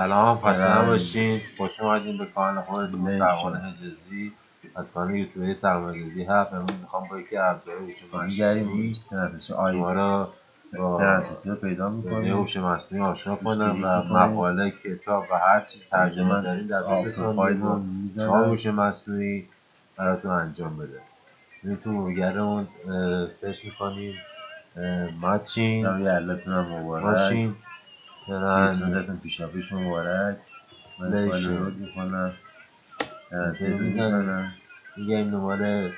سلام، خسته ارائه نباشین. خوش اومدین به کانال خودتون، سرمایه نمیشه حجازی. از کانال یوتیوبی سرمایه‌گذاری هست. امروز میخوام با یکی از ابزارهای هوش میگردیم مصنوعی تنفس شما را با تنفسی رو پیدا دنیای میکنیم هوش مصنوعی آشنا روش کنم کلیک و میکنیم. مقاله، کتاب و هر چیز اینجا ترجمه من دارین در 2 آپلود ثانیه فایل رو با چهار میزنم. هوش مصنوعی براتون انجام بده. تو مرورگرمون سرچ میکنیم ماشین شب یلدتون هم مبارک. ماشین کریسمستون پیشاپیش مبارک. من فایل رو ترنسلیشن لود میکنم، اینطوری تنفسی رو میزنیم، میزنم. میگیم دنبال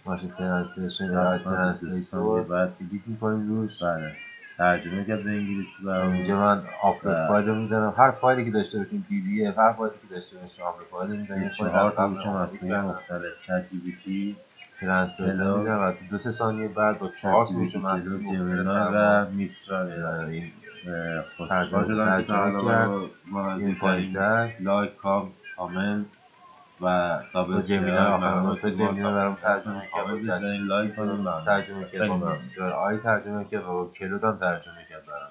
ماشین ترنسلیشن سب یا کنم به 2 ثانیه ترنسلیتور، بعد کلیک میکنیم روش. بله ترجمه کرد به انگلیسی اینجا برامون من آپلود و فایل رو میزنم. هر فایلی که داشته باشین پی دی اف، هر فایلی که داشته باشین آپلود فایل رو میزنم. به یه فایل 4 از تا قبل هوش آپلود مصنوعی کردم، مختلف: چت جی پی تی، ترنسلیتور کلود، میزنم و 2-3 ثانیه بعد با چت 4 جی پی هوش تی، کلود، مصنوعی مختلف جمینای برام و میسترال. این خوشحال شدم که تا ترجمه حالا کرد. ما این نزدیکترین پایین‌تر لایک، کامنت و با جمینا سابسکرایب آخرین ممنون که نسخه ما جمینا برام سابسکرایب ترجمه کنید، کرد، با کامنت چت جی بزنید، پی تی لایک کنید. ممنون، ترجمه کرد، خیلی با ممنون. میستر آی ترجمه کرد و با کلود هم ترجمه کرد برام.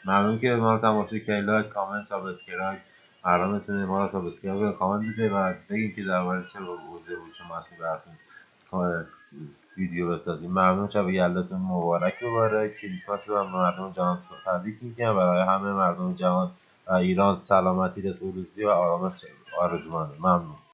ممنون که ما رو تماشا کردید. لایک، کامنت، سابسکرایب. قرار میتونید ما رو سابسکرایب و کامنت بذارید و بگید که درباره چه موضوع بود شما اصلا براتون ویدیو بسازیم. ممنون. شب یلداتون مبارک بباره. کریسمس رو به مردم جهان تبریک میگم. برای همه مردم جهان و ایران سلامتی، رزق و روزی و آرامش آرزو ممنون.